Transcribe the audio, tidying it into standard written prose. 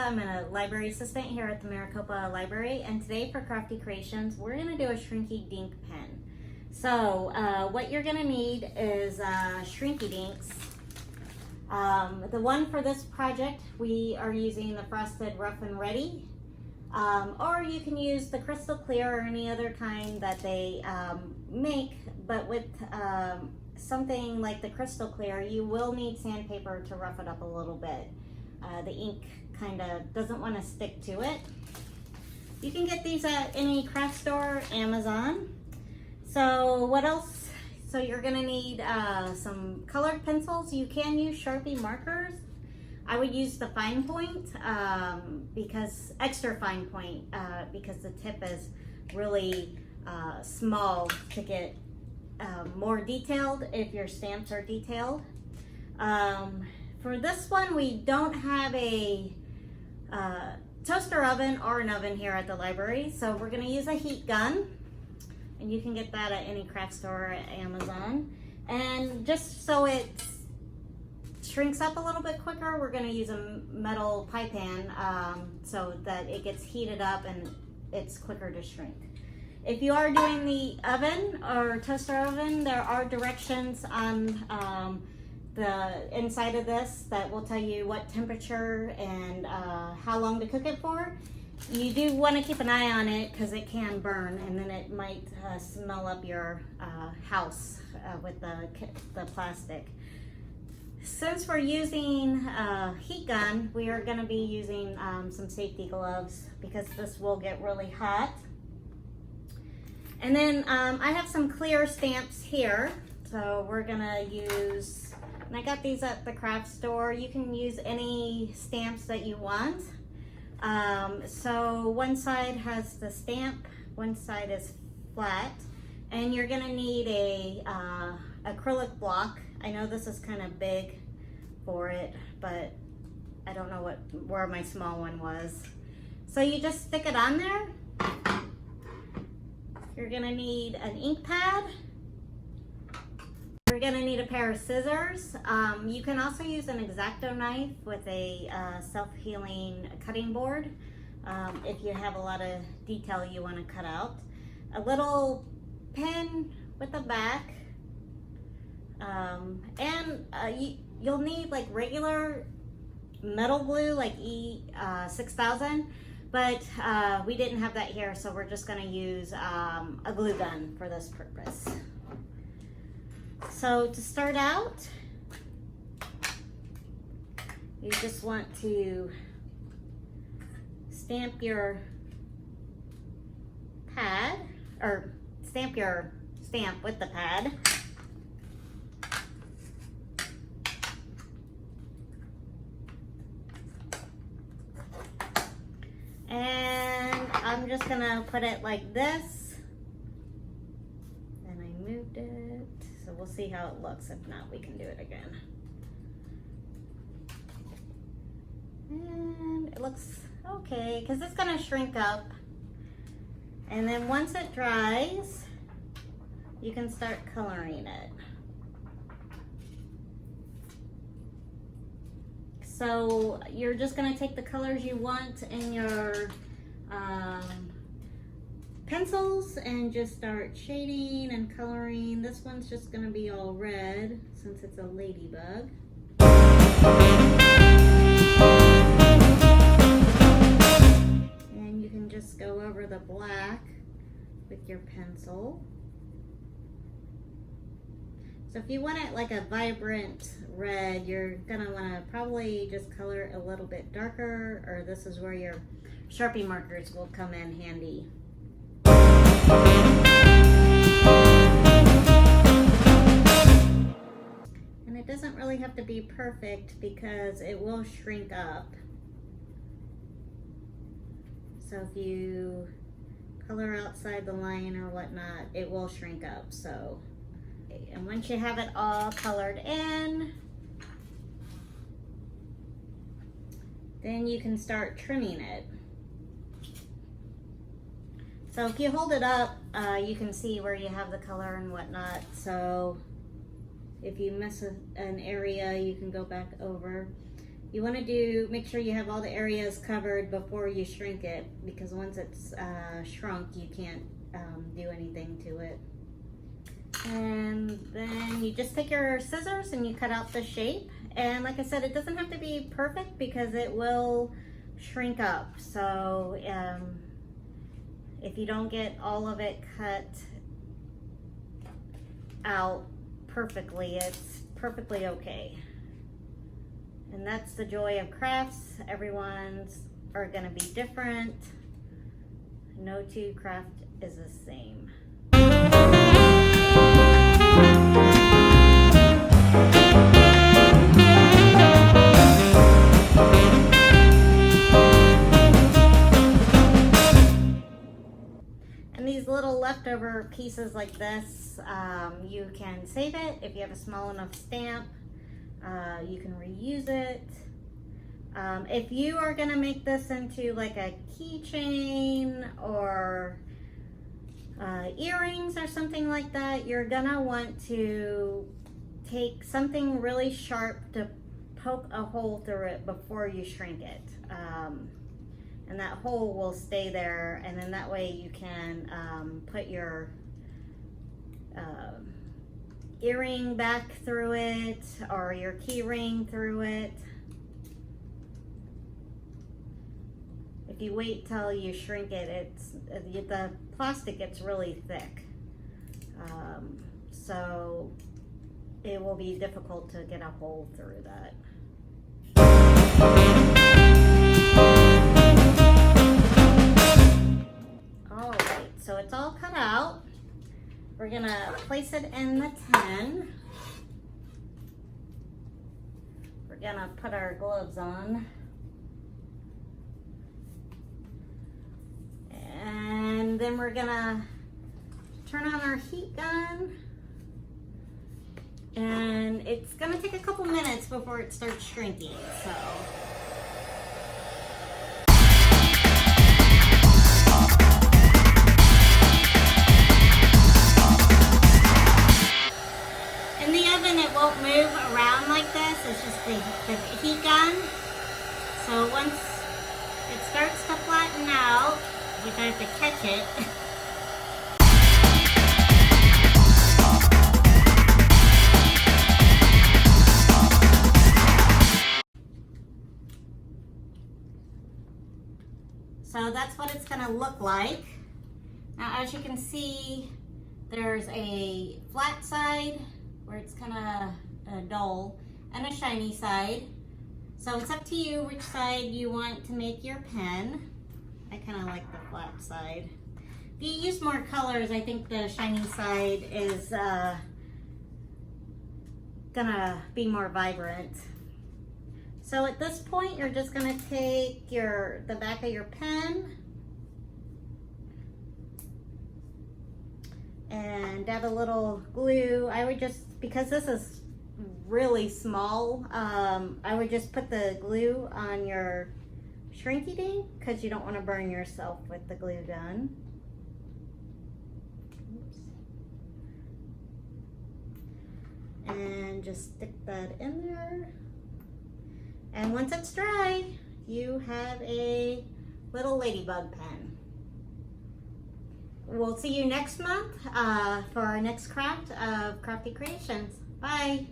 I'm a library assistant here at the Maricopa Library, and today for Crafty Creations, we're going to do a Shrinky Dink pen. So what you're going to need is Shrinky Dinks. The one for this project, we are using the Frosted Rough and Ready, or you can use the Crystal Clear or any other kind that they make, but with something like the Crystal Clear, you will need sandpaper to rough it up a little bit. The ink kind of doesn't want to stick to it. You can get these at any craft store, Amazon. So what else? So you're gonna need some colored pencils. You can use Sharpie markers. I would use the fine point, because extra fine point, because the tip is really small to get more detailed if your stamps are detailed. For this one, we don't have a toaster oven or an oven here at the library, so we're going to use a heat gun, and you can get that at any craft store or at Amazon. And just so it shrinks up a little bit quicker, we're going to use a metal pie pan so that it gets heated up and it's quicker to shrink. If you are doing the oven or toaster oven, there are directions on the inside of this that will tell you what temperature and how long to cook it for. You do want to keep an eye on it because it can burn, and then it might smell up your house with the plastic. Since we're using a heat gun, we are going to be using some safety gloves because this will get really hot. And then I have some clear stamps here, so we're going to use, and I got these at the craft store. You can use any stamps that you want. So one side has the stamp, one side is flat, and you're gonna need a acrylic block. I know this is kind of big for it, but I don't know where my small one was. So you just stick it on there. You're gonna need an ink pad. You're gonna need a pair of scissors. You can also use an X-Acto knife with a self-healing cutting board if you have a lot of detail you want to cut out. A little pen with a back, and you'll need like regular metal glue like E6000, but we didn't have that here, so we're just gonna use a glue gun for this purpose. So to start out, you just want to stamp your pad, or stamp your stamp with the pad. And I'm just gonna put it like this. And I moved it. So we'll see how it looks. If not, we can do it again. And it looks okay, because it's going to shrink up. And then once it dries, you can start coloring it. So you're just going to take the colors you want in your pencils and just start shading and coloring. This one's just going to be all red since it's a ladybug. And you can just go over the black with your pencil. So if you want it like a vibrant red, you're going to want to probably just color it a little bit darker, or this is where your Sharpie markers will come in handy. And it doesn't really have to be perfect because it will shrink up. So if you color outside the line or whatnot, it will shrink up. So, and once you have it all colored in, then you can start trimming it. So if you hold it up, you can see where you have the color and whatnot. So if you miss an area, you can go back over. You want to make sure you have all the areas covered before you shrink it, because once it's shrunk, you can't do anything to it. And then you just take your scissors and you cut out the shape. And like I said, it doesn't have to be perfect because it will shrink up. So if you don't get all of it cut out perfectly, it's perfectly okay. And that's the joy of crafts. Everyone's are gonna be different. No two craft is the same. And these little leftover pieces like this, you can save it if you have a small enough stamp. You can reuse it. If you are gonna make this into like a keychain or earrings or something like that, you're gonna want to take something really sharp to poke a hole through it before you shrink it. And that hole will stay there, and then that way you can put your earring back through it or your key ring through it. If you wait till you shrink it, the plastic gets really thick, so it will be difficult to get a hole through that. All right, so it's all cut out. We're gonna place it in the tin. We're gonna put our gloves on. And then we're gonna turn on our heat gun. And it's gonna take a couple minutes before it starts shrinking, so. In the oven, it won't move around like this. It's just the heat gun. So once it starts to flatten out, which I have to catch it. So that's what it's gonna look like. Now, as you can see, there's a flat side where it's kind of dull and a shiny side. So it's up to you which side you want to make your pen. I kind of like the flat side. If you use more colors, I think the shiny side is gonna be more vibrant. So at this point, you're just gonna take the back of your pen and dab a little glue. I would just, because this is really small, I would just put the glue on your Shrinky Dink because you don't want to burn yourself with the glue gun. Oops. And just stick that in there. And once it's dry, you have a little ladybug pen. We'll see you next month for our next craft of Crafty Creations. Bye.